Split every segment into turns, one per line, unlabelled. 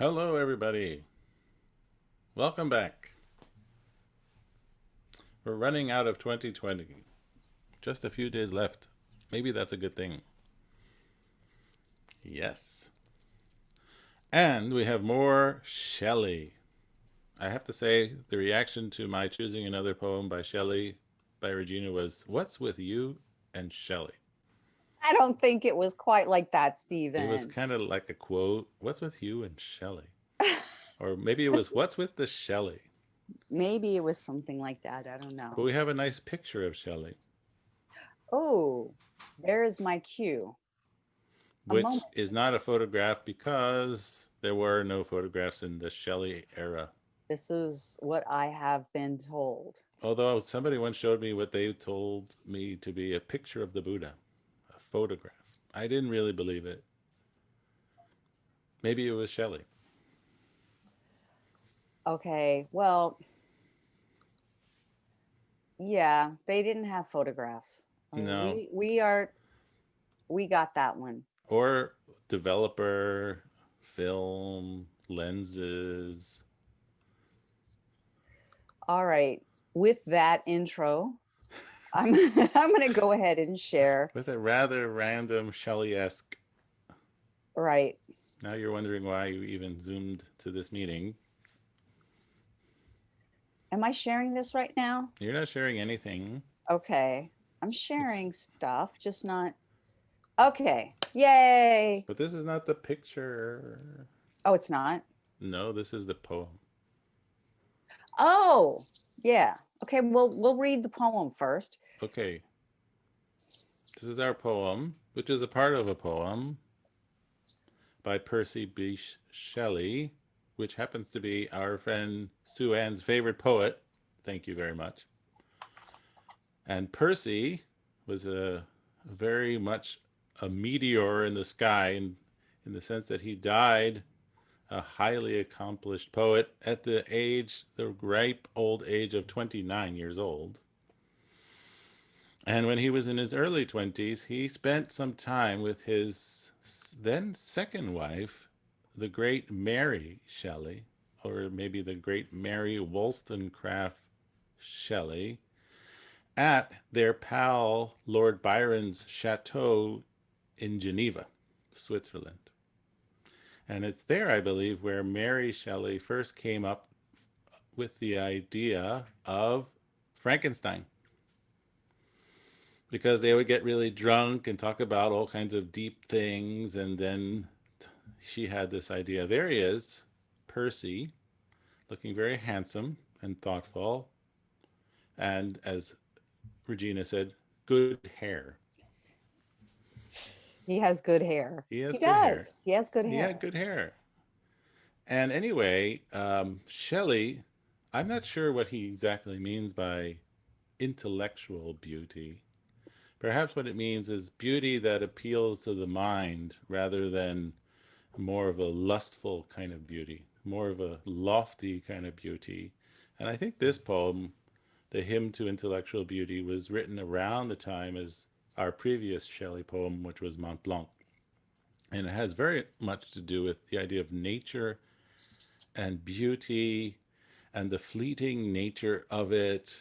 Hello, everybody. Welcome back. We're running out of 2020. Just a few days left. Maybe that's a good thing. Yes. And we have more Shelley. I have to say, the reaction to my choosing another poem by Shelley by Regina was, "What's with you and Shelley?"
I don't think it was quite like that,
It was
Stephen.
kind of like a quote, "What's with you and Shelley?" Or maybe it was, "What's with the Shelley?"
Maybe it was something like that. I don't
But
know.
we have a nice picture of Shelley,
Oh, there is my cue. A
which
moment.
is not a photograph because there were no photographs in the Shelley era.
This is what I have been told.
Although somebody once showed me what they told me to be a picture of the Buddha, a photograph. I didn't really believe it. Maybe it was Shelley.
Okay, well, yeah, they didn't have photographs.
No.
We got that one.
Or developer, film, lenses.
All right. With that intro, I'm I'm going to go ahead and share.
With a rather random Shelley esque.
Right.
Now you're wondering why you even zoomed to this meeting.
Am I sharing this right now?
You're not sharing anything.
Okay. I'm
It's
sharing stuff, just not. Okay. Yay.
But this is not the picture.
Oh, it's not.
No, this is the poem.
Oh, yeah. Okay, we'll read the poem first.
Okay, this is our poem, which is a part of a poem by Percy B. Shelley, which happens to be our friend Sue Ann's favorite poet. Thank you very much. And Percy was a very much a meteor in the sky in the sense that he died a highly accomplished poet at the ripe old age of 29 years old. And when he was in his early 20s, he spent some time with his then second wife, the great Mary Shelley, or maybe the great Mary Wollstonecraft Shelley, at their pal Lord Byron's chateau in Geneva, Switzerland. And it's there, I believe, where Mary Shelley first came up with the idea of Frankenstein, because they would get really drunk and talk about all kinds of deep things. And then she had this idea. There he is, Percy, looking very handsome and thoughtful. And as Regina said, good hair.
He has good hair.
He has
He
good hair.
does. He has good
He had
hair.
good hair. And anyway, Shelley, I'm not sure what he exactly means by intellectual beauty. Perhaps what it means is beauty that appeals to the mind rather than more of a lustful kind of beauty, more of a lofty kind of beauty. And I think this poem, The Hymn to Intellectual Beauty, was written around the time as our previous Shelley poem, which was Mont Blanc. And it has very much to do with the idea of nature and beauty and the fleeting nature of it.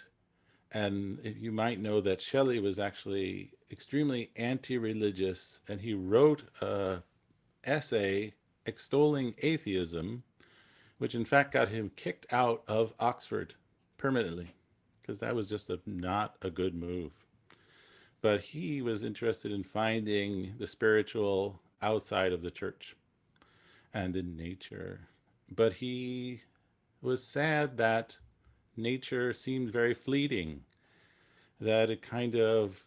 And you might know that Shelley was actually extremely anti religious, and he wrote an essay extolling atheism, which in fact got him kicked out of Oxford permanently, because that was just not a good move. But he was interested in finding the spiritual outside of the church and in nature. But he was sad that nature seemed very fleeting, that it kind of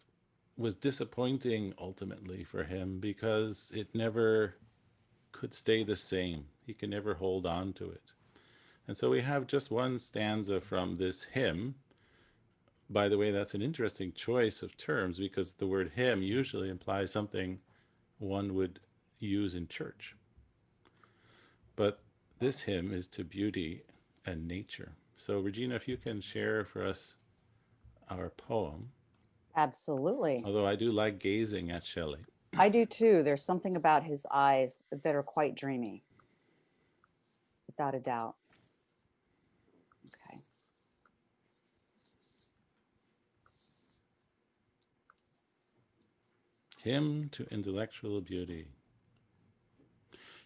was disappointing ultimately for him because it never could stay the same. He could never hold on to it. And so we have just one stanza from this hymn. By the way, that's an interesting choice of terms because the word hymn usually implies something one would use in church. But this hymn is to beauty and nature. So, Regina, if you can share for us our poem,
Absolutely.
although I do like gazing at Shelley.
I do too. There's something about his eyes that are quite dreamy. without a doubt. Okay.
Hymn to intellectual beauty.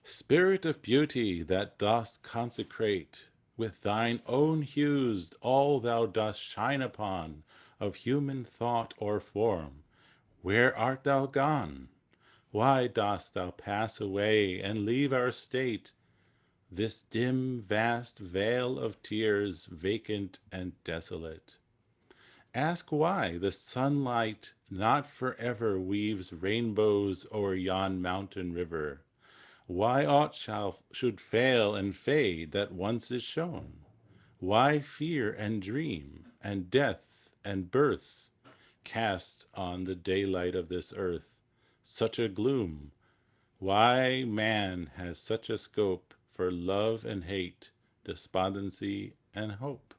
Spirit of beauty that dost consecrate with thine own hues all thou dost shine upon of human thought or form, where art thou gone? Why dost thou pass away and leave our state, this dim vast vale of tears, vacant and desolate? Ask why the sunlight not forever weaves rainbows o'er yon mountain river, why aught should fail and fade that once is shown? Why fear and dream, and death and birth, cast on the daylight of this earth such a gloom? Why man has such a scope for love and hate, despondency and hope?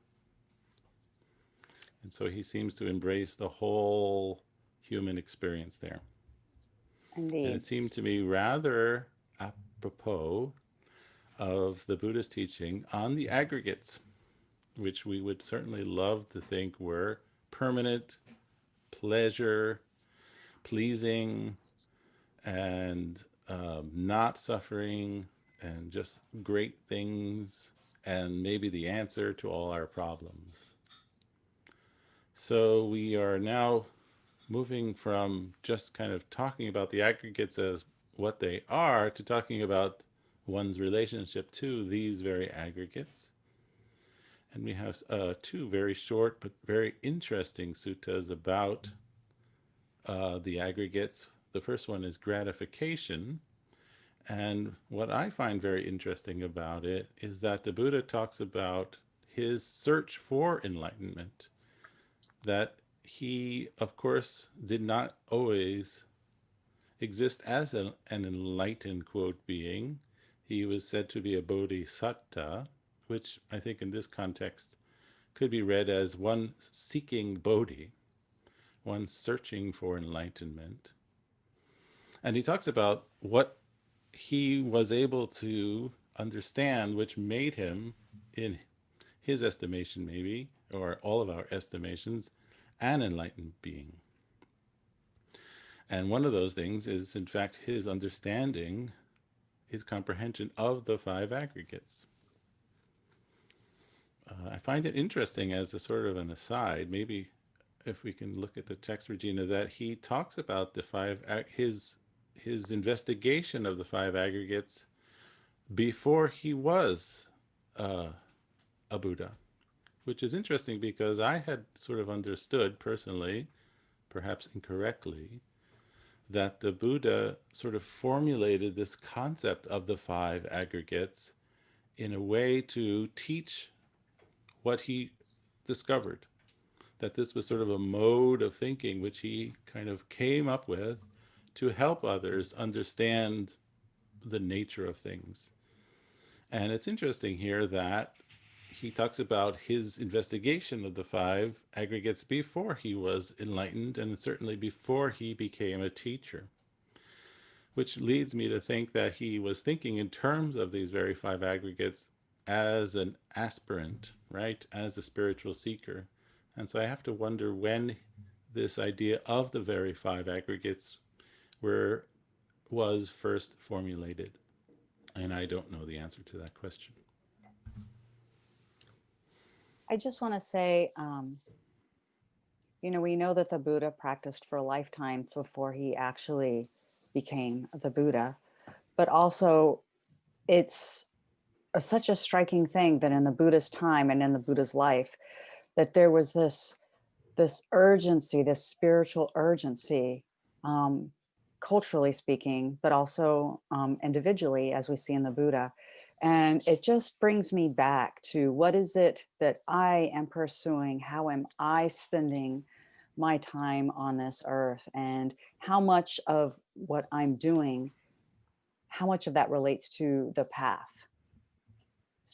And so he seems to embrace the whole human experience there. And it
Indeed.
seemed to me rather apropos of the Buddhist teaching on the aggregates, which we would certainly love to think were permanent, pleasure, pleasing, and not suffering, and just great things, and maybe the answer to all our problems. So we are now moving from just kind of talking about the aggregates as what they are to talking about one's relationship to these very aggregates. And we have two very short but very interesting suttas about the aggregates. The first one is gratification. And what I find very interesting about it is that the Buddha talks about his search for enlightenment, that he, of course, did not always exist as an enlightened, quote, being. He was said to be a bodhisattva, which I think in this context could be read as one seeking bodhi, one searching for enlightenment. And he talks about what he was able to understand, which made him, in his estimation maybe, or all of our estimations, an enlightened being. And one of those things is, in fact, his understanding, his comprehension of the five aggregates. I find it interesting as a sort of an aside, maybe if we can look at the text, Regina, that he talks about the his investigation of the five aggregates before he was uh, a Buddha, which is interesting because I had sort of understood personally, perhaps incorrectly, that the Buddha sort of formulated this concept of the five aggregates in a way to teach what he discovered. That this was sort of a mode of thinking which he kind of came up with to help others understand the nature of things. And it's interesting here that he talks about his investigation of the five aggregates before he was enlightened and certainly before he became a teacher, which leads me to think that he was thinking in terms of these very five aggregates as an aspirant, right? As a spiritual seeker. And so I have to wonder when this idea of the very five aggregates were was first formulated. And I don't know the answer to that question.
I just want to say, we know that the Buddha practiced for a lifetime before he actually became the Buddha, but also it's such a striking thing that in the Buddha's time and in the Buddha's life, that there was this urgency, this spiritual urgency, um, culturally speaking, but also individually, as we see in the Buddha. And it just brings me back to what is it that I am pursuing? How am I spending my time on this earth? And how much of what I'm doing, how much of that relates to the path?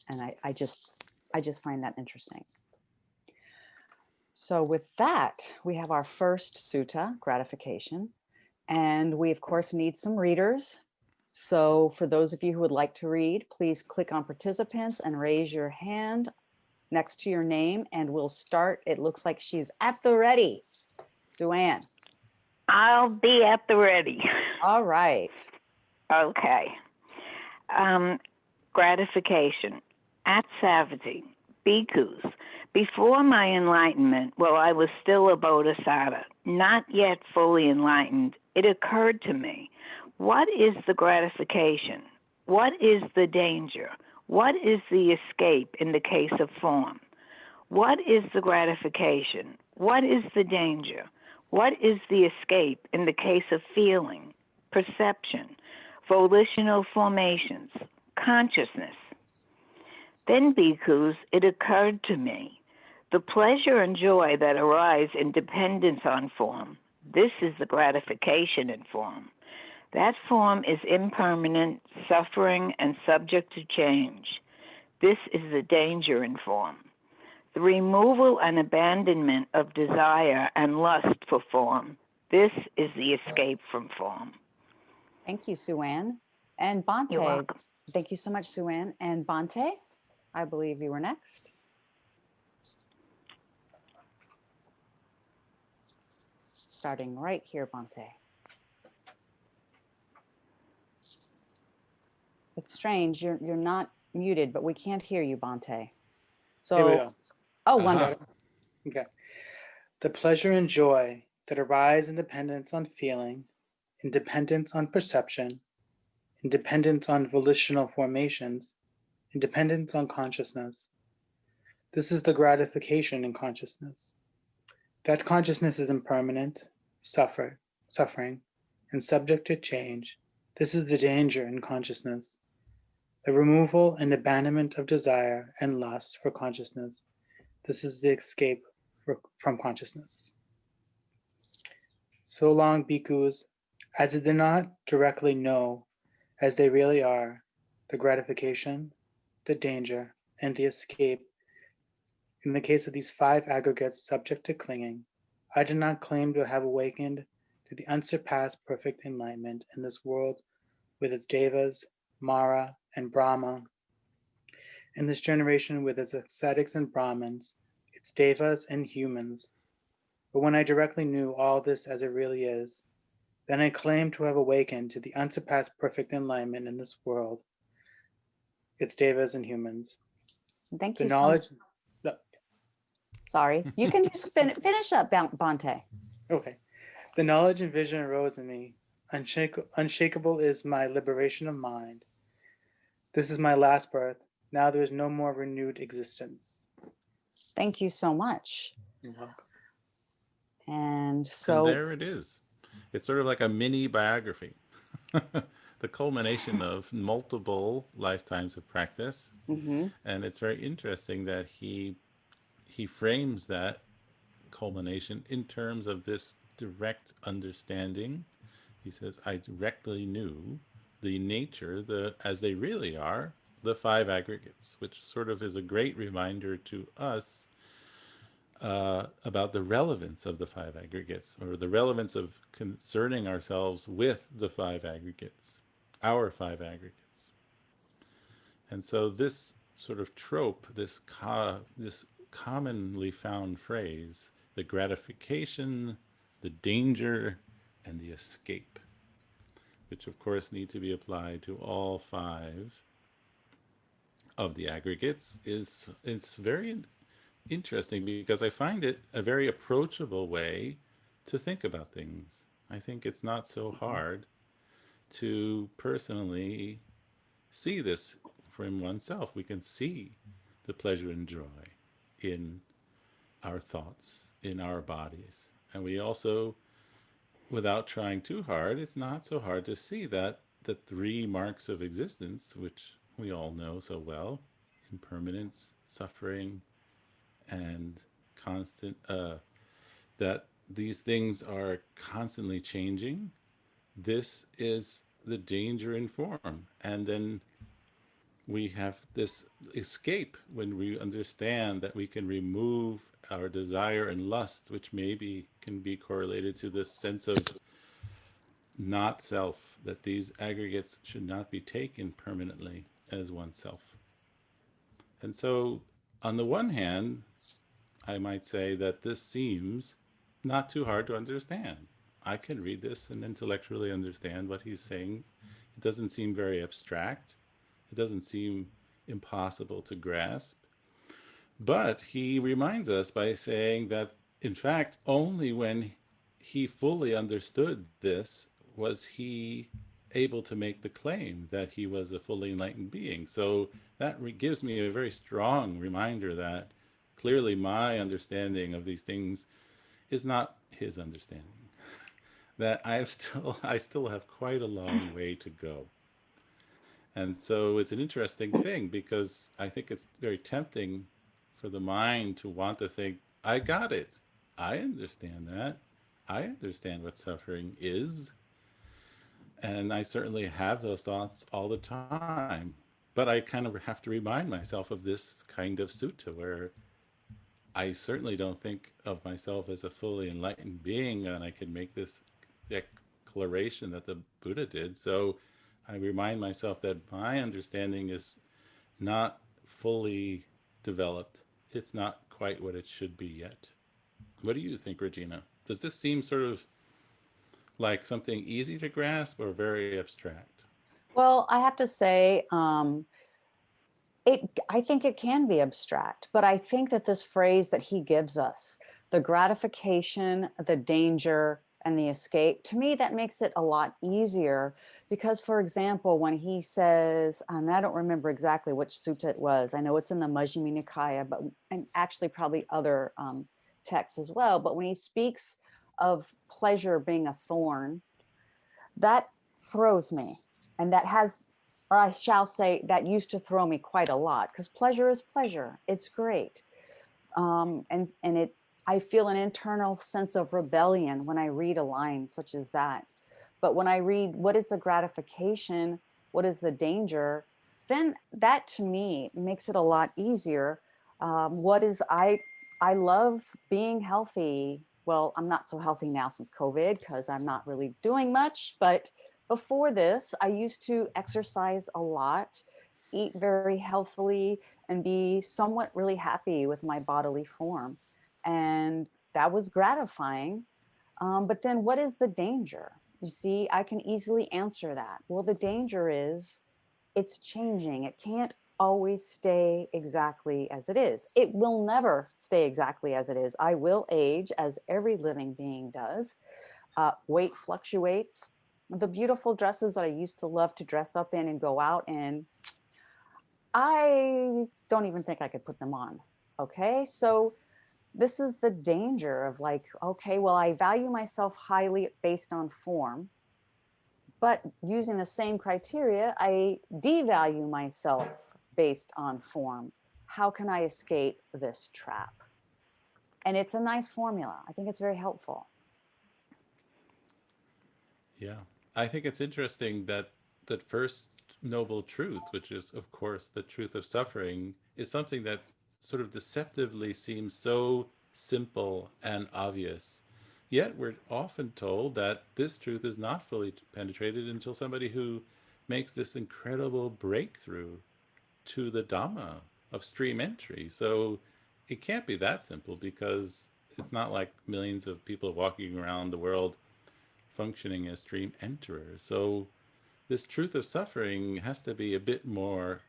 And I just find that interesting. So with that, we have our first sutta, gratification. And we, of course, need some readers. So for those of you who would like to read, please click on participants and raise your hand next to your name and we'll start. It looks like she's at the ready. Sue Ann.
I'll be at the ready.
All right.
Okay. Gratification. At Savati, bhikkhus. Before my enlightenment, while I was still a bodhisattva, not yet fully enlightened, it occurred to me, what is the gratification? What is the danger? What is the escape in the case of form? What is the gratification? What is the danger? What is the escape in the case of feeling, perception, volitional formations, consciousness? Then, bhikkhus, it occurred to me, the pleasure and joy that arise in dependence on form, this is the gratification in form. That form is impermanent, suffering, and subject to change. This is the danger in form. The removal and abandonment of desire and lust for form, this is the escape from form.
Thank you, Sue Ann. And
You're
Bante.
welcome.
Thank you so much, Sue Ann. And Bante, I believe you were next. Starting right here, Bante. It's strange. You're not muted, but we can't hear you, Bante. So,
Here we go.
oh,
Uh-huh.
wonderful.
Okay. The pleasure and joy that arise in dependence on feeling, in dependence on perception, in dependence on volitional formations, in dependence on consciousness. This is the gratification in consciousness. That consciousness is impermanent, suffering, and subject to change. This is the danger in consciousness. The removal and abandonment of desire and lust for consciousness. This is the escape from consciousness. So long, bhikkhus, as they did not directly know as they really are the gratification, the danger, and the escape. In the case of these 5 aggregates subject to clinging, I do not claim to have awakened to the unsurpassed perfect enlightenment in this world with its devas, Mara, and Brahma, in this generation with its ascetics and Brahmins, its devas and humans. But when I directly knew all this as it really is, then I claim to have awakened to the unsurpassed perfect enlightenment in this world, its devas and humans.
Thank
The
you
knowledge.
Sorry. You can just finish up, Bante.
Okay. The knowledge and vision arose in me. Unshakable is my liberation of mind. This is my last birth. Now there is no more renewed existence.
Thank you so much.
You're welcome.
And so
And there it is. It's sort of like a mini biography, the culmination of multiple lifetimes of practice.
mhm.
And it's very interesting that he frames that culmination in terms of this direct understanding. He says, I directly knew the nature, as they really are, the 5 aggregates, which sort of is a great reminder to us about the relevance of the 5 aggregates, or the relevance of concerning ourselves with the 5 aggregates, our 5 aggregates. And so this sort of trope, this commonly found phrase, the gratification, the danger, and the escape, which of course need to be applied to all 5 of the aggregates, it's very interesting because I find it a very approachable way to think about things. I think it's not so hard to personally see this from oneself. We can see the pleasure and joy in our thoughts, in our bodies. And we also, without trying too hard, it's not so hard to see that the 3 marks of existence, which we all know so well, impermanence, suffering, and constant, that these things are constantly changing. This is the danger in form. And then we have this escape when we understand that we can remove our desire and lust, which maybe can be correlated to this sense of not self, that these aggregates should not be taken permanently as oneself. And so, on the one hand, I might say that this seems not too hard to understand. I can read this and intellectually understand what he's saying. It doesn't seem very abstract. It doesn't seem impossible to grasp. But he reminds us by saying that, in fact, only when he fully understood this was he able to make the claim that he was a fully enlightened being. So that gives me a very strong reminder that clearly my understanding of these things is not his understanding. That I still have quite a long way to go. And so it's an interesting thing because I think it's very tempting for the mind to want to think, I got it. I understand that. I understand what suffering is. And I certainly have those thoughts all the time. But I kind of have to remind myself of this kind of sutta where I certainly don't think of myself as a fully enlightened being, and I can make this declaration that the Buddha did. So I remind myself that my understanding is not fully developed. It's not quite what it should be yet. What do you think, Regina? Does this seem sort of like something easy to grasp or very abstract?
Well, I have to say, I think it can be abstract, but I think that this phrase that he gives us, the gratification, the danger, and the escape, to me, that makes it a lot easier because, for example, when he says, and I don't remember exactly which sutta it was, I know it's in the Majjhima Nikaya, but and actually probably other texts as well, but when he speaks of pleasure being a thorn, that throws me. And that has, or I shall say, that used to throw me quite a lot because pleasure is pleasure. It's great. And I feel an internal sense of rebellion when I read a line such as that. But when I read, what is the gratification? What is the danger? Then that to me makes it a lot easier. What is I love being healthy. Well, I'm not so healthy now since COVID because I'm not really doing much. But before this, I used to exercise a lot, eat very healthily, and be somewhat really happy with my bodily form. And that was gratifying. But then what is the danger? You see, I can easily answer that. Well, the danger is it's changing. It can't always stay exactly as it is. It will never stay exactly as it is. I will age as every living being does. Weight fluctuates. The beautiful dresses that I used to love to dress up in and go out in, I don't even think I could put them on. Okay. So this is the danger of like, okay, well, I value myself highly based on form, but using the same criteria, I devalue myself based on form. How can I escape this trap? And it's a nice formula. I think it's very helpful.
Yeah. I think it's interesting that that first noble truth, which is, of course, the truth of suffering, is something that sort of deceptively seems so simple and obvious. Yet we're often told that this truth is not fully penetrated until somebody who makes this incredible breakthrough to the Dhamma of stream entry. So it can't be that simple because it's not like millions of people walking around the world functioning as stream enterers. So this truth of suffering has to be a bit more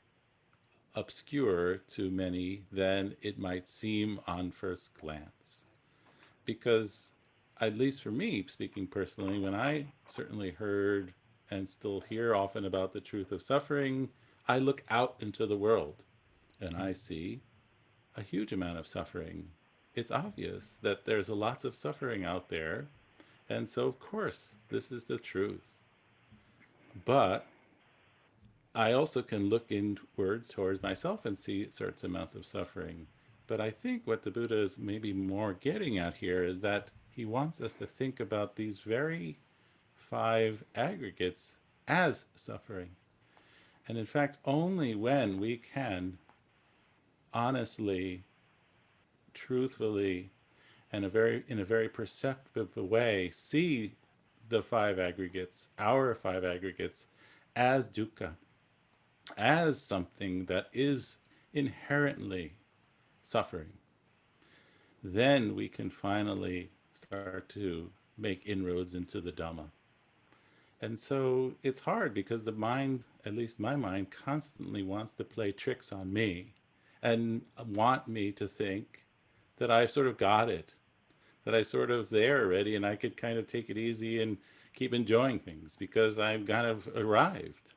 obscure to many than it might seem on first glance. Because, at least for me, speaking personally, when I certainly heard and still hear often about the truth of suffering, I look out into the world and I see a huge amount of suffering. It's obvious that there's lots of suffering out there. And so, of course, this is the truth. But I also can look inward towards myself and see certain amounts of suffering. But I think what the Buddha is maybe more getting at here is that he wants us to think about these very five aggregates as suffering. And in fact, only when we can honestly, truthfully, and in a very perceptive way see the five aggregates, our five aggregates, as dukkha, as something that is inherently suffering, then we can finally start to make inroads into the Dhamma. And so it's hard because the mind, at least my mind, constantly wants to play tricks on me and want me to think that I've sort of got it, that I sort of there already and I could kind of take it easy and keep enjoying things because I've kind of arrived,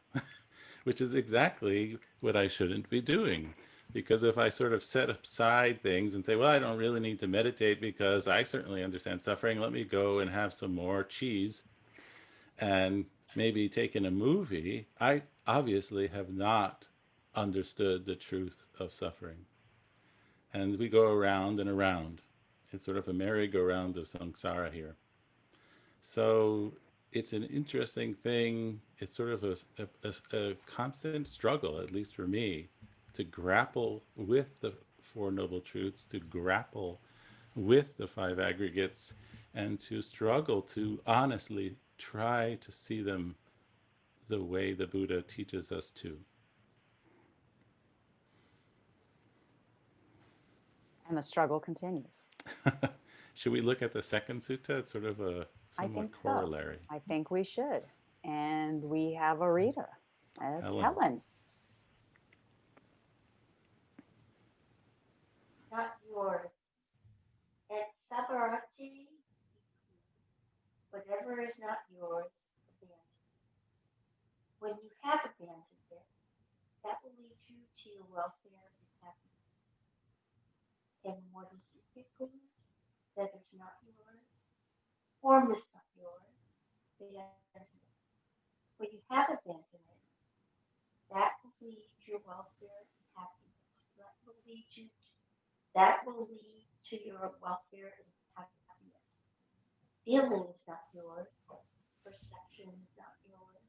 which is exactly what I shouldn't be doing. Because if I sort of set aside things and say, well, I don't really need to meditate because I certainly understand suffering, let me go and have some more cheese and maybe take in a movie, I obviously have not understood the truth of suffering. And we go around and around. It's sort of a merry-go-round of samsara here. So it's an interesting thing. It's sort of a constant struggle, at least for me, to grapple with the Four Noble Truths, to grapple with the five aggregates, and to struggle to honestly try to see them the way the Buddha teaches us to.
And the struggle continues.
Should we look at the second sutta? It's sort of a
I
somewhat
think so.
corollary.
I think we should. And we have a reader. It's
Helen.
Helen.
Not yours. And sabarati, whatever is not yours, abandon. When you have abandoned it, that will lead you to your welfare and happiness. And what is it, bhikkhus, that is not yours? Form is not yours, abandon it. When you have abandoned it, that will lead to your welfare and happiness. That will lead to your welfare and happiness. Feeling is not yours. Perception is not yours.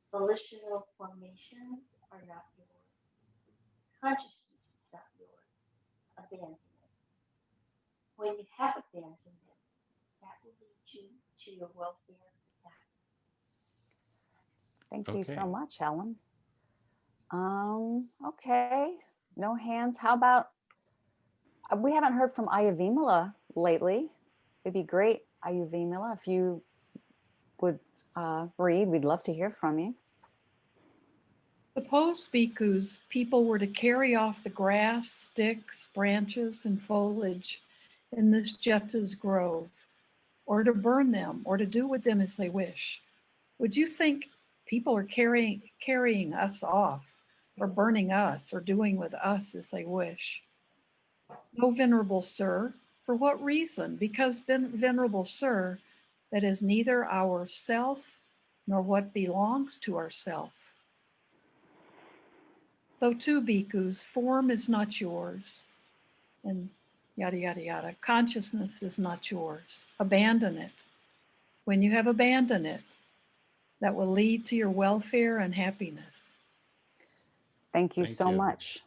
Volitional formations are not yours. Consciousness is not yours. Abandon it. When you have abandoned it, that will lead you to your welfare and happiness.
Thank you
Okay.
so much, Helen. Okay. No hands. How about we haven't heard from Ayurvimala lately. It'd be great, Ayurvimala, if you would read. We'd love to hear from you.
Suppose, bhikkhus, people were to carry off the grass, sticks, branches, and foliage in this Jeta's grove, or to burn them, or to do with them as they wish. Would you think people are carrying us off, or burning us, or doing with us as they wish? No, venerable sir. For what reason? Because, venerable sir, that is neither our self nor what belongs to ourself. So too, bhikkhus, form is not yours, and yada, yada, yada. Consciousness is not yours. Abandon it. When you have abandoned it, that will lead to your welfare and happiness.
Thank you
Thank
so
you.
much.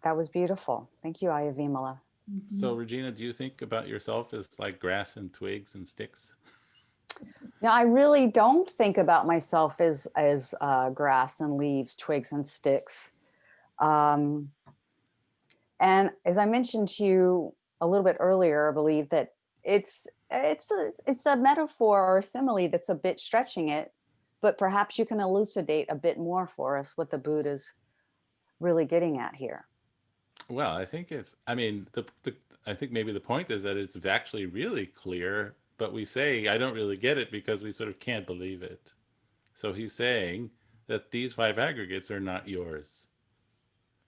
That was beautiful. Thank you, Ayurvimala.
So, Regina, do you think about yourself as like grass and twigs and sticks?
Now, I really don't think about myself as grass and leaves, twigs and sticks. Um, and as I mentioned to you a little bit earlier, I believe that it's a metaphor or a simile that's a bit stretching it, but perhaps you can elucidate a bit more for us what the Buddha's really getting at here.
Well, I think I mean, I think maybe the point is that it's actually really clear, but we say, I don't really get it because we sort of can't believe it. So he's saying that these five aggregates are not yours.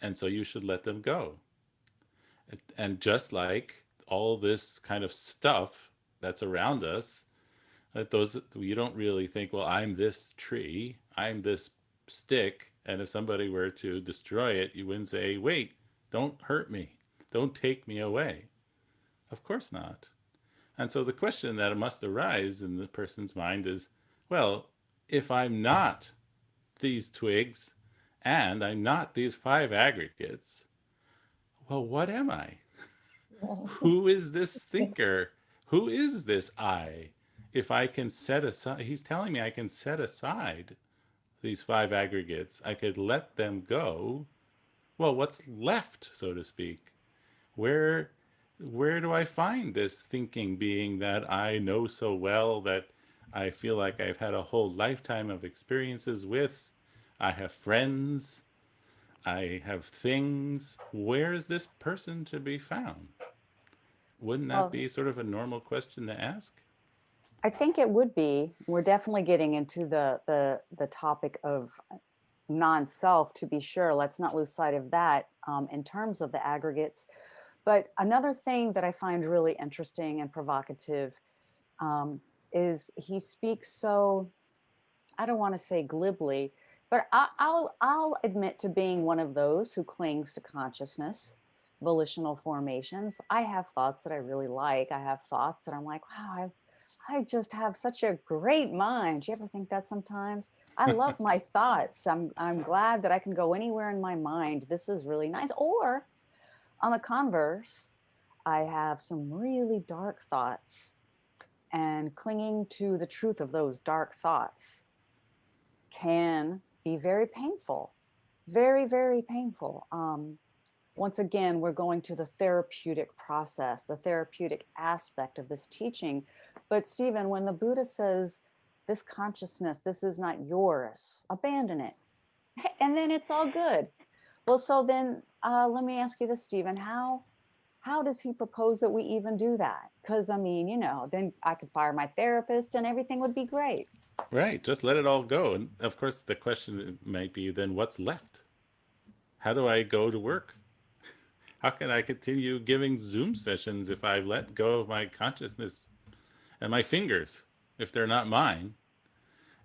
And so you should let them go. And just like all this kind of stuff that's around us, that those you don't really think, well, I'm this tree, I'm this stick, and if somebody were to destroy it, you wouldn't say, wait, don't hurt me, don't take me away. Of course not. And so the question that must arise in the person's mind is, well, if I'm not these twigs and I'm not these five aggregates, well, what am I? Who is this thinker? Who is this I? if I can set aside, he's telling me I can set aside these five aggregates, I could let them go. Well, what's left, so to speak? Where where do I find this thinking being that I know so well, that I feel like I've had a whole lifetime of experiences with? I have friends, I have things. Where is this person to be found? Wouldn't that
Well,
be sort of a normal question to ask?
I think it would be. We're definitely getting into the topic of non-self, to be sure. Let's not lose sight of that in terms of the aggregates. But another thing that I find really interesting and provocative um, is he speaks so, I don't want to say glibly, but I'll admit to being one of those who clings to consciousness, volitional formations. I have thoughts that I really like. I have thoughts that I'm like, wow, I just have such a great mind. Do you ever think that sometimes? I love my thoughts. I'm glad that I can go anywhere in my mind. This is really nice. Or on the converse, I have some really dark thoughts, and clinging to the truth of those dark thoughts can be very painful, very, very painful. Once again, we're going to the therapeutic process, the therapeutic aspect of this teaching. But Stephen, when the Buddha says, this consciousness, this is not yours, abandon it, and then it's all good. Well, so then let me ask you this, Stephen, how does he propose that we even do that? Because I mean, then I could fire my therapist and everything would be great.
Right, just let it all go. And of course, the question might be then what's left? How do I go to work? How can I continue giving Zoom sessions if I let go of my consciousness and my fingers, if they're not mine?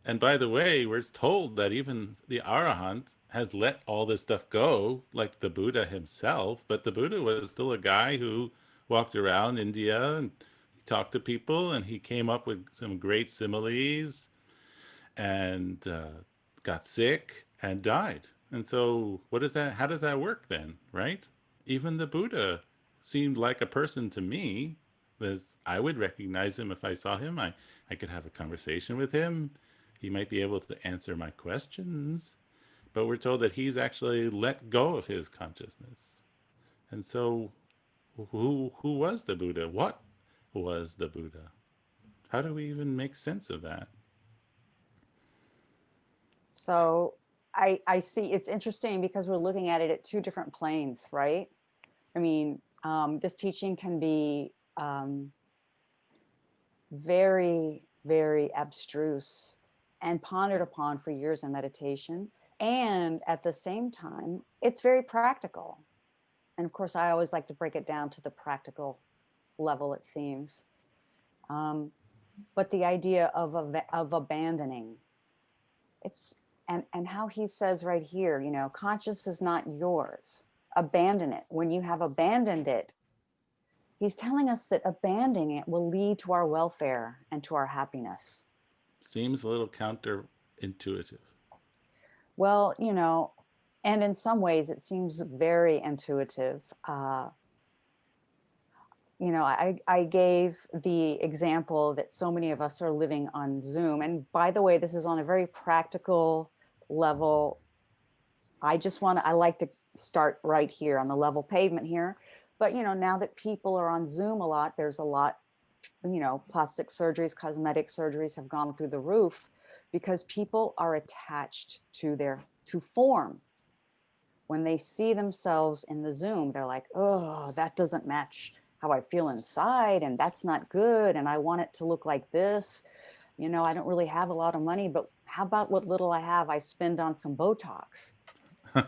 And by the way, we're told that even the Arahant has let all this stuff go, like the Buddha himself. But the Buddha was still a guy who walked around India and he talked to people and he came up with some great similes and got sick and died. And so, what is that? How does that work then, right? Even the Buddha seemed like a person to me. As I would recognize him if I saw him. I could have a conversation with him. He might be able to answer my questions. But we're told that he's actually let go of his consciousness. And so, who was the Buddha? What was the Buddha? How do we even make sense of that?
So I see it's interesting because we're looking at it at two different planes, right? I mean, this teaching can be very, very abstruse and pondered upon for years in meditation. And at the same time, it's very practical. And of course, I always like to break it down to the practical level, it seems. Um, but the idea of abandoning, it's and how he says right here, conscious is not yours. Abandon it. When you have abandoned it, he's telling us that abandoning it will lead to our welfare and to our happiness.
Seems a little counterintuitive.
Well, and in some ways it seems very intuitive. I gave the example that so many of us are living on Zoom. And by the way, this is on a very practical level. I like to start right here on the level pavement here. But, now that people are on Zoom a lot, there's a lot, plastic surgeries, cosmetic surgeries have gone through the roof because people are attached to form. When they see themselves in the Zoom, they're like, oh, that doesn't match how I feel inside, and that's not good. And I want it to look like this. I don't really have a lot of money, but how about what little I have I spend on some Botox? You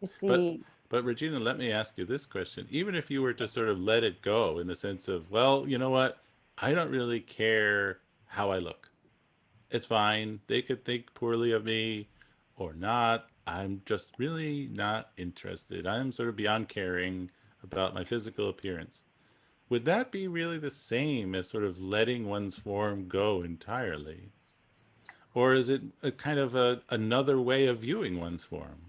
but
see,
but Regina, let me ask you this question. Even if you were to sort of let it go in the sense of, well, you know what? I don't really care how I look. It's fine. They could think poorly of me or not. I'm just really not interested. I'm sort of beyond caring about my physical appearance. Would that be really the same as sort of letting one's form go entirely? Or is it a kind of another way of viewing one's form?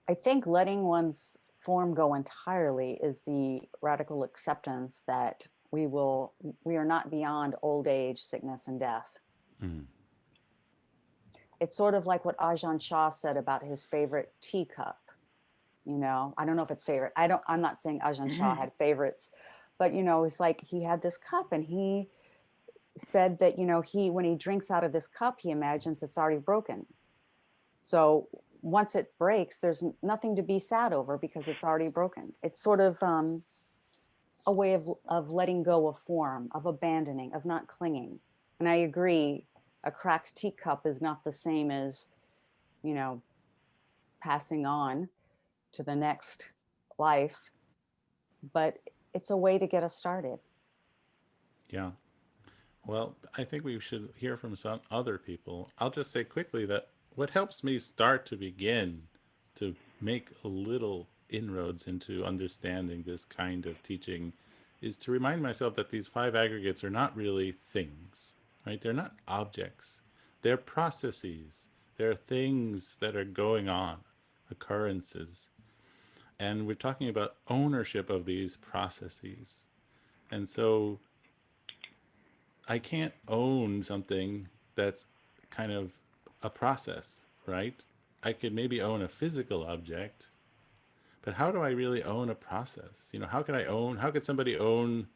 I think letting one's form go entirely is the radical acceptance that we will, we are not beyond old age, sickness, and death.
Mm.
It's sort of like what Ajahn Chah said about his favorite teacup. You know, I don't know if it's favorite. I'm not saying Ajahn Chah had favorites, but you know, it's like he had this cup and he said that, you know, when he drinks out of this cup, he imagines it's already broken. So once it breaks, there's nothing to be sad over because it's already broken. It's sort of a way of letting go of form, of abandoning, of not clinging. And I agree, a cracked teacup is not the same as, you know, passing on to the next life, but it's a way to get us started.
Yeah. Well, I think we should hear from some other people. I'll just say quickly that what helps me start to begin to make a little inroads into understanding this kind of teaching is to remind myself that these five aggregates are not really things, right? They're not objects. They're processes. They're things that are going on, occurrences. And we're talking about ownership of these processes. And so I can't own something that's kind of a process, right? I could maybe own a physical object, but how do I really own a process? You know, how could somebody own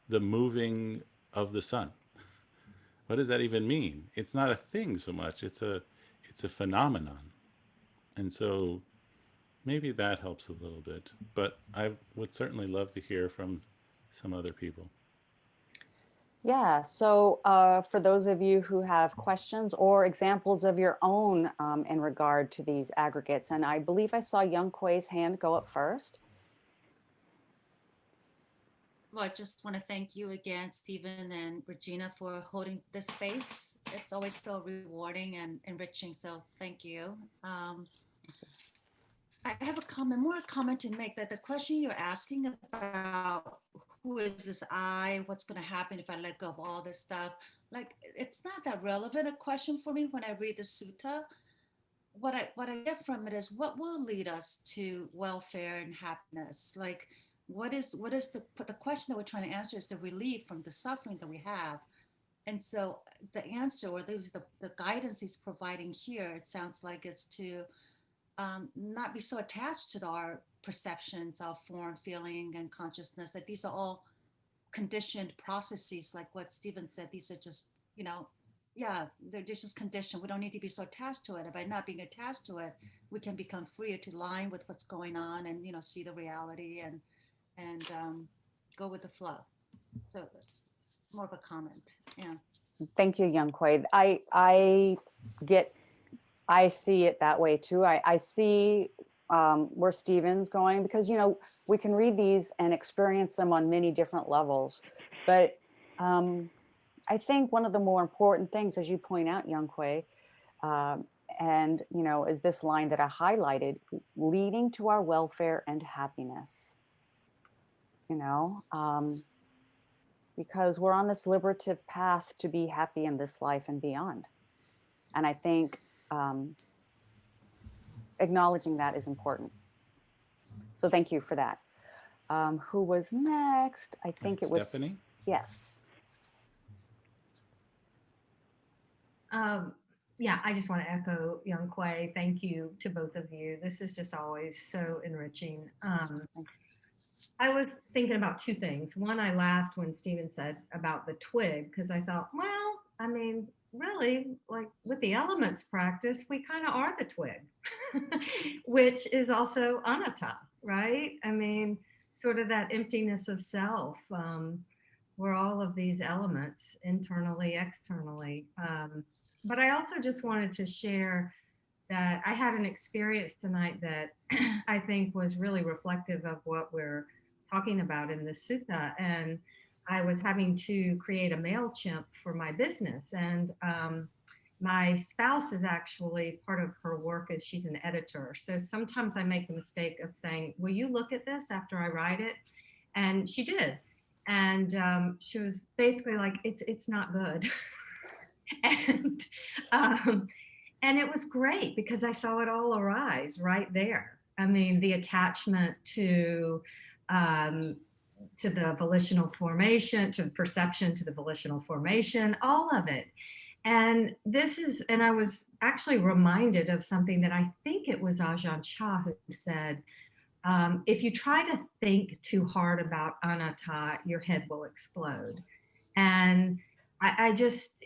the moving of the sun? What does that even mean? It's not a thing so much. It's a phenomenon. And so maybe that helps a little bit, but I would certainly love to hear from some other people.
Yeah. So, for those of you who have questions or examples of your own in regard to these aggregates, and I believe I saw Young Kuei's hand go up first.
Well, I just want to thank you again, Stephen and Regina, for holding this space. It's always so rewarding and enriching. So thank you. I have a comment, more a comment to make, that the question you're asking about who is this I, what's going to happen if I let go of all this stuff, like it's not that relevant a question for me when I read the sutta. What I get from it is what will lead us to welfare and happiness. Like what is the question that we're trying to answer is the relief from the suffering that we have. And so the answer, or the guidance he's providing here, it sounds like it's to not be so attached to our perceptions of form, feeling, and consciousness. That these are all conditioned processes, like what Stephen said. These are just, yeah, they're just conditioned. We don't need to be so attached to it. And by not being attached to it, we can become freer to line with what's going on, and see the reality, and go with the flow. So more of a comment. Yeah.
Thank you, Young Kuei. I see it that way too. I see where Stephen's going, because we can read these and experience them on many different levels, but I think one of the more important things, as you point out, Young Kuei, and is this line that I highlighted: leading to our welfare and happiness. Because we're on this liberative path to be happy in this life and beyond. And I think acknowledging that is important. So thank you for that. Who was next? I think it was
Stephanie?
Yes.
Yeah, I just want to echo Young Kuei. Thank you to both of you. This is just always so enriching. I was thinking about two things. One, I laughed when Stephen said about the twig, because I thought, well, I mean, really, like with the elements practice, we kind of are the twig, which is also anatta, right? I mean, sort of that emptiness of self. We're all of these elements, internally, externally. But I also just wanted to share that I had an experience tonight that I think was really reflective of what we're talking about in the sutta. And I was having to create a MailChimp for my business. And my spouse is actually, part of her work is she's an editor. So sometimes I make the mistake of saying, will you look at this after I write it? And she did. And she was basically like, it's not good. and and it was great because I saw it all arise right there. I mean, the attachment to to the volitional formation, to perception, to the volitional formation, all of it. And and I was actually reminded of something that I think it was Ajahn Chah who said, if you try to think too hard about anatta, your head will explode. And I just,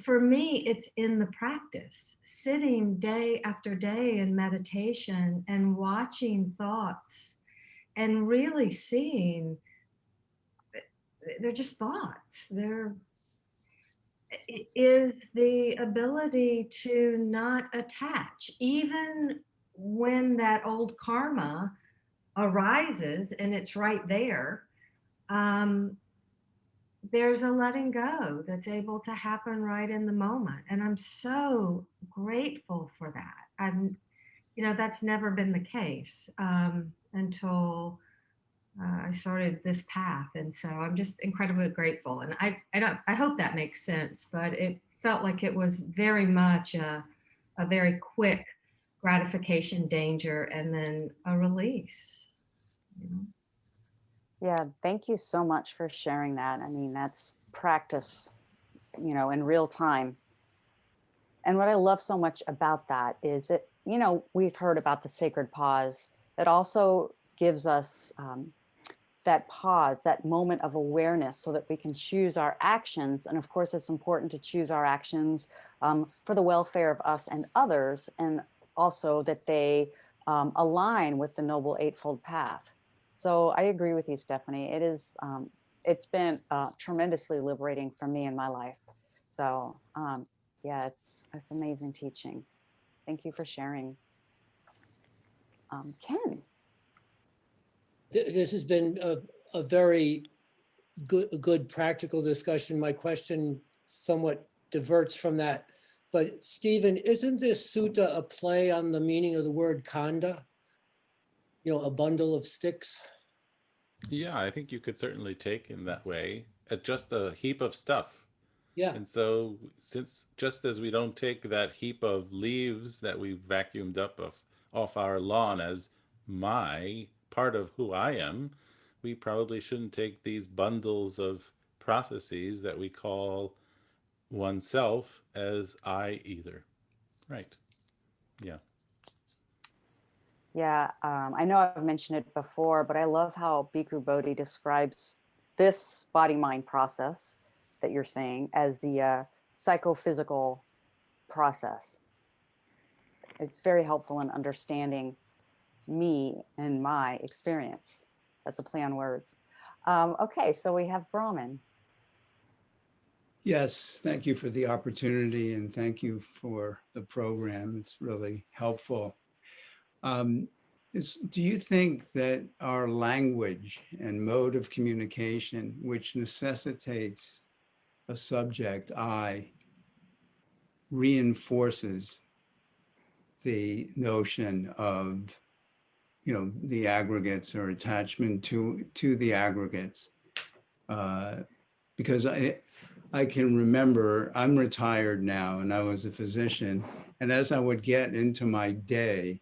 for me, it's in the practice, sitting day after day in meditation and watching thoughts and really seeing they're just thoughts. It is the ability to not attach, even when that old karma arises and it's right there. Um, there's a letting go that's able to happen right in the moment, and I'm so grateful for that. That's never been the case until I started this path, and so I'm just incredibly grateful. And I hope that makes sense, but it felt like it was very much a very quick gratification, danger, and then a release. You know?
Yeah, thank you so much for sharing that. I mean, that's practice, in real time. And what I love so much about that is we've heard about the sacred pause. It also gives us that pause, that moment of awareness so that we can choose our actions. And of course, it's important to choose our actions for the welfare of us and others, and also that they align with the Noble Eightfold Path. So I agree with you, Stephanie. It's been tremendously liberating for me in my life. So yeah, it's amazing teaching. Thank you for sharing. Ken.
This has been a very good practical discussion. My question somewhat diverts from that. But Stephen, isn't this sutta a play on the meaning of the word khanda? A bundle of sticks?
Yeah, I think you could certainly take in that way. Just a heap of stuff.
Yeah.
And so, since just as we don't take that heap of leaves that we vacuumed up off our lawn as my part of who I am, we probably shouldn't take these bundles of processes that we call oneself as I either. Right. Yeah.
Yeah, I know I've mentioned it before, but I love how Bhikkhu Bodhi describes this body-mind process that you're saying as the psychophysical process. It's very helpful in understanding me and my experience. That's a play on words. Okay, so we have Brahman.
Yes, thank you for the opportunity and thank you for the program. It's really helpful. Do you think that our language and mode of communication, which necessitates a subject, I, reinforces the notion of, the aggregates or attachment to the aggregates? Because I can remember, I'm retired now and I was a physician, and as I would get into my day,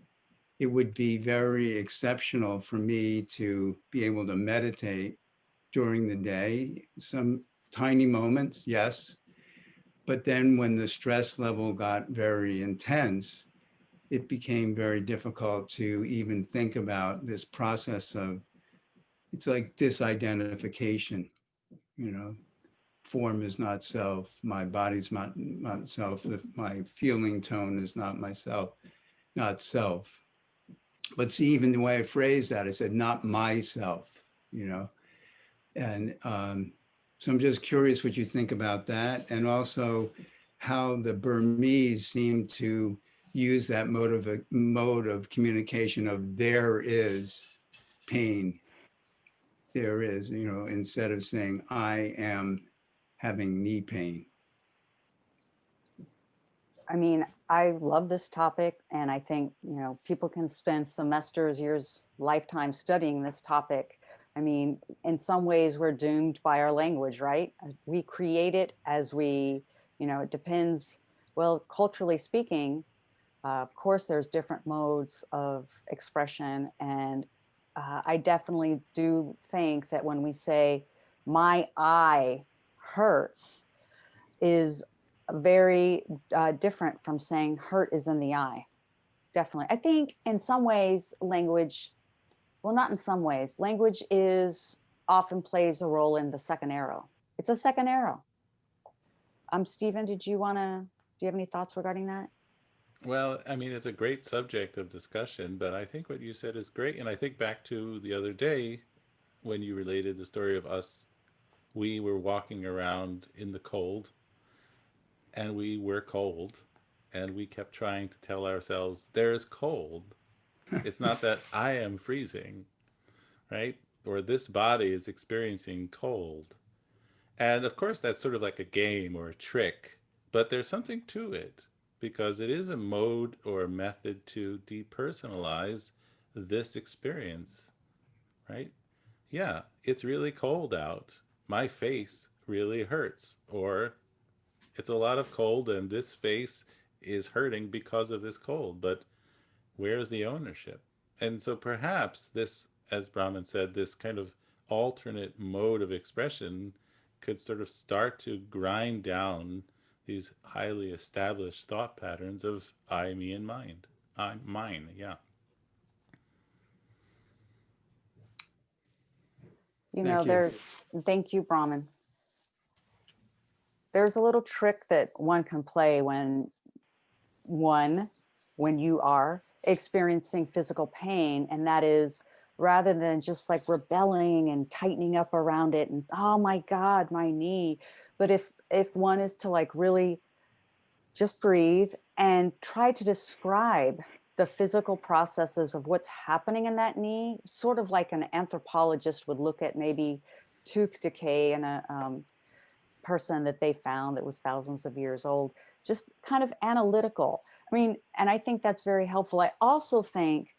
it would be very exceptional for me to be able to meditate during the day. Some tiny moments, yes. But then when the stress level got very intense, it became very difficult to even think about this process of, it's like disidentification, form is not self, my body's not self, my feeling tone is not myself, not self. But see, even the way I phrased that, I said, not myself, and so I'm just curious what you think about that, and also how the Burmese seem to use that mode of communication of there is pain, there is, instead of saying I am having knee pain.
I mean, I love this topic, and I think, people can spend semesters, years, lifetime studying this topic. I mean, in some ways, we're doomed by our language, right? We create it as it depends. Well, culturally speaking, of course, there's different modes of expression, and I definitely do think that when we say my eye hurts is very different from saying hurt is in the eye. Definitely. I think in some ways, language, well, not in some ways, language is often plays a role in the second arrow. It's a second arrow. Stephen, do you have any thoughts regarding that?
Well, I mean, it's a great subject of discussion, but I think what you said is great. And I think back to the other day when you related the story of us, we were walking around in the cold and we were cold and we kept trying to tell ourselves, there's cold. It's not that I am freezing, right? Or this body is experiencing cold. And of course, that's sort of like a game or a trick, but there's something to it because it is a mode or a method to depersonalize this experience, right? Yeah, it's really cold out. My face really hurts. Or it's a lot of cold and this face is hurting because of this cold. But where's the ownership? And so perhaps this, as Brahman said, this kind of alternate mode of expression could sort of start to grind down these highly established thought patterns of I, me, and mind. I, mine, yeah.
You know,
Thank you.
thank you, Brahman. There's a little trick that one can play one, when you are experiencing physical pain, and that is rather than just like rebelling and tightening up around it and oh my God, my knee. But if one is to like really just breathe and try to describe the physical processes of what's happening in that knee, sort of like an anthropologist would look at maybe tooth decay in a person that they found that was thousands of years old, just kind of analytical. I mean, and I think that's very helpful. I also think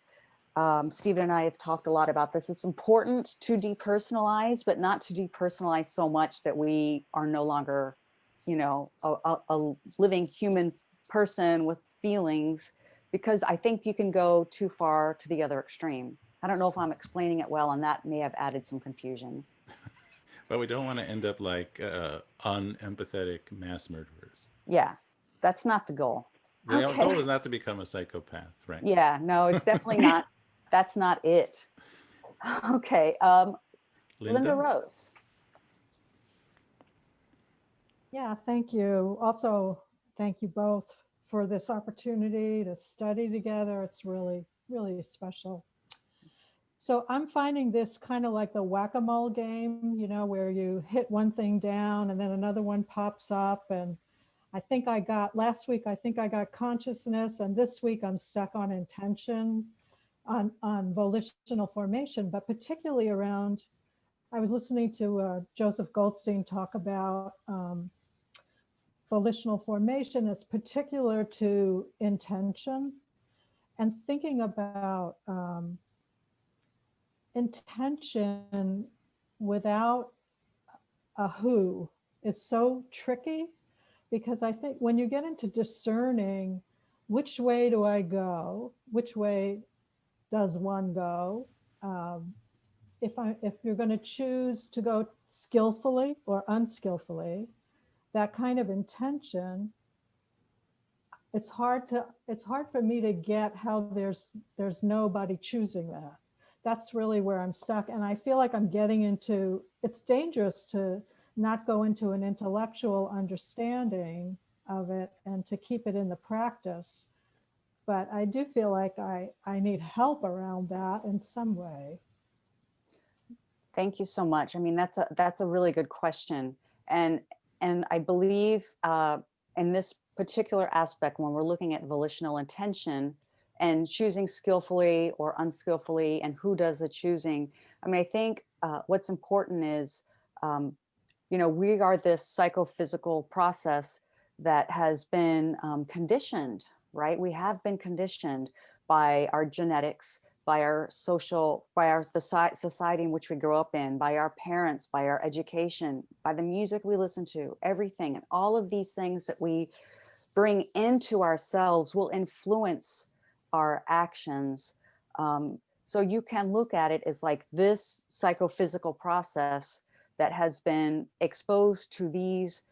Stephen and I have talked a lot about this. It's important to depersonalize, but not to depersonalize so much that we are no longer, you know, a living human person with feelings, because I think you can go too far to the other extreme. I don't know if I'm explaining it well, and that may have added some confusion.
But we don't want to end up like unempathetic mass murderers.
Yeah, that's not the goal.
The
Okay.
goal is not to become a psychopath, right?
Yeah, no, it's definitely not. That's not it. Okay. Linda
Linda?
Rose.
Yeah, thank you. Also, thank you both for this opportunity to study together. It's really, really special. So I'm finding this kind of like the whack-a-mole game, you know, where you hit one thing down and then another one pops up. And last week, I think I got consciousness, and this week I'm stuck on intention, on volitional formation, but particularly around, I was listening to Joseph Goldstein talk about volitional formation as particular to intention, and thinking about intention without a who is so tricky, because I think when you get into discerning which way do I go, which way does one go, if you're going to choose to go skillfully or unskillfully, that kind of intention, it's hard for me to get how there's nobody choosing that. That's really where I'm stuck, and I feel like I'm getting into, it's dangerous to not go into an intellectual understanding of it and to keep it in the practice. But I do feel like I need help around that in some way.
Thank you so much. I mean, that's a really good question, and I believe in this particular aspect, when we're looking at volitional intention and choosing skillfully or unskillfully, and who does the choosing. I mean, I think what's important is, you know, we are this psychophysical process that has been conditioned, right? We have been conditioned by our genetics, by our social, by our society in which we grow up in, by our parents, by our education, by the music we listen to, everything. And all of these things that we bring into ourselves will influence our actions. So you can look at it as like this psychophysical process that has been exposed to these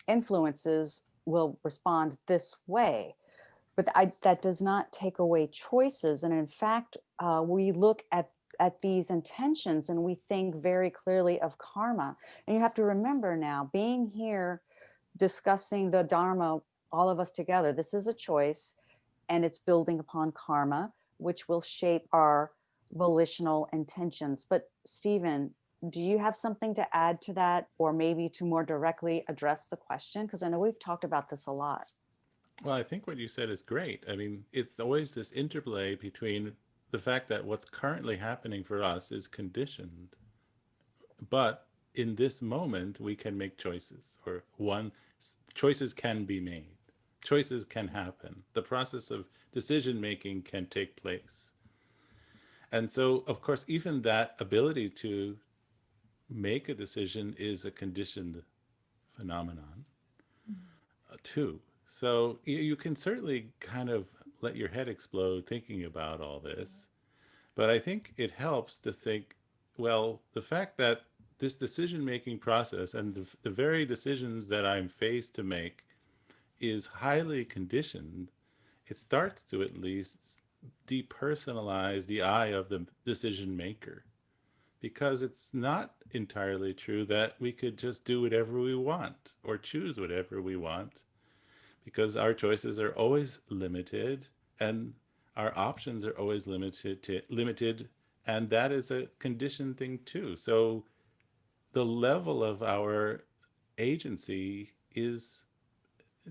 influences will respond this way. But that does not take away choices. And in fact, we look at these intentions and we think very clearly of karma. And you have to remember now, being here discussing the Dharma, all of us together, this is a choice and it's building upon karma, which will shape our volitional intentions. But Stephen, do you have something to add to that, or maybe to more directly address the question? Because I know we've talked about this a lot.
Well, I think what you said is great. I mean, it's always this interplay between the fact that what's currently happening for us is conditioned, but in this moment we can make choices, or choices can be made. Choices can happen. The process of decision making can take place. And so, of course, even that ability to make a decision is a conditioned phenomenon, too. So you can certainly kind of let your head explode thinking about all this. But I think it helps to think, well, the fact that this decision making process and the very decisions that I'm faced to make is highly conditioned, it starts to at least depersonalize the I of the decision maker. Because it's not entirely true that we could just do whatever we want or choose whatever we want, because our choices are always limited and our options are always limited, and that is a conditioned thing too. So the level of our agency is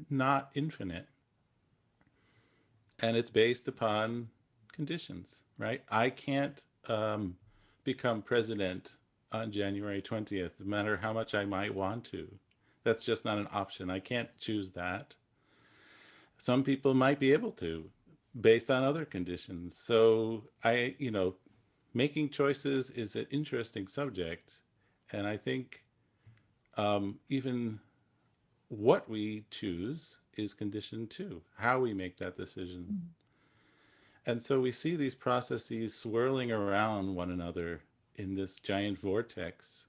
not infinite, and it's based upon conditions, right? I can't become president on January 20th, no matter how much I might want to. That's just not an option. I can't choose that. Some people might be able to, based on other conditions. So making choices is an interesting subject. And I think even what we choose is conditioned too, how we make that decision. Mm-hmm. And so we see these processes swirling around one another in this giant vortex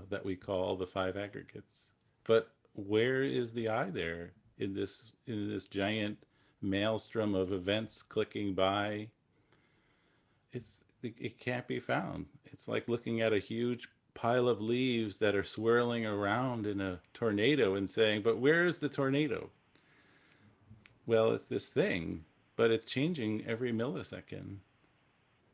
that we call the five aggregates. But where is the I there in this giant maelstrom of events clicking by? It can't be found. It's like looking at a huge pile of leaves that are swirling around in a tornado and saying, but where is the tornado? Well, it's this thing, but it's changing every millisecond.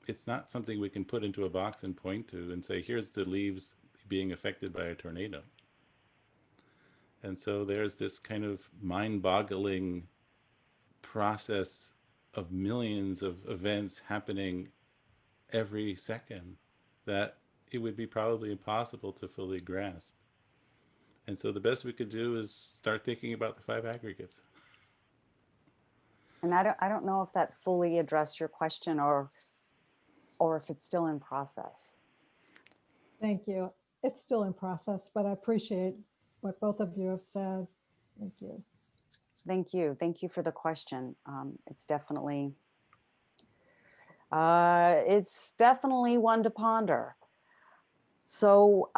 It's not something we can put into a box and point to and say, here's the leaves being affected by a tornado. And so there's this kind of mind-boggling process of millions of events happening every second that it would be probably impossible to fully grasp. And so the best we could do is start thinking about the five aggregates.
And I don't know if that fully addressed your question, or if it's still in process.
Thank you. It's still in process, but I appreciate what both of you have said. Thank you.
Thank you. Thank you for the question. It's definitely one to ponder. So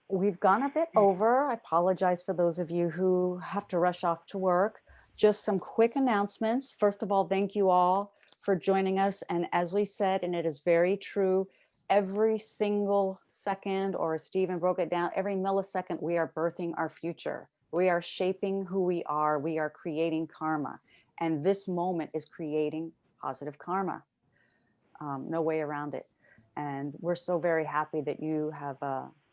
we've gone a bit over. I apologize for those of you who have to rush off to work. Just some quick announcements. First of all, thank you all for joining us. And as we said, and it is very true, every single second, or as Stephen broke it down, every millisecond, we are birthing our future. We are shaping who we are. We are creating karma. And this moment is creating positive karma. No way around it. And we're so very happy that you have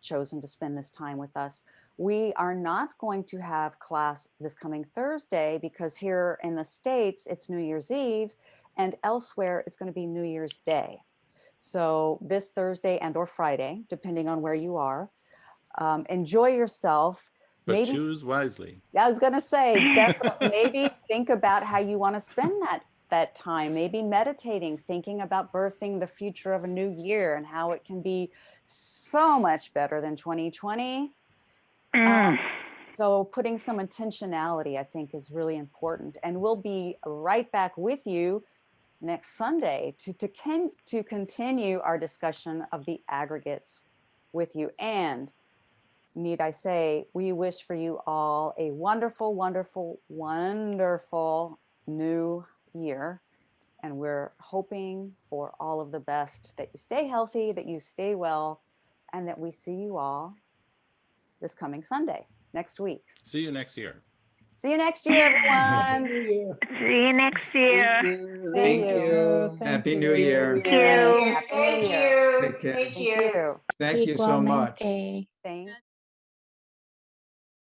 chosen to spend this time with us. We are not going to have class this coming Thursday because here in the States, it's New Year's Eve, and elsewhere it's going to be New Year's Day. So this Thursday and or Friday, depending on where you are, enjoy yourself.
But maybe choose wisely.
I was going to say, definitely, maybe think about how you want to spend that time, maybe meditating, thinking about birthing the future of a new year and how it can be so much better than 2020. So putting some intentionality, I think, is really important. And we'll be right back with you next Sunday to continue our discussion of the aggregates with you. And need I say, we wish for you all a wonderful, wonderful, wonderful new year. And we're hoping for all of the best, that you stay healthy, that you stay well, and that we see you all this coming Sunday, next week.
See you next year.
See you next year, everyone.
See you next year.
Thank
you.
you.
Thank
Happy
you.
New Year.
Thank you.
Happy New
Thank
Year.
you.
Take care.
Thank
Thank
you.
you.
Thank you so much.
Thank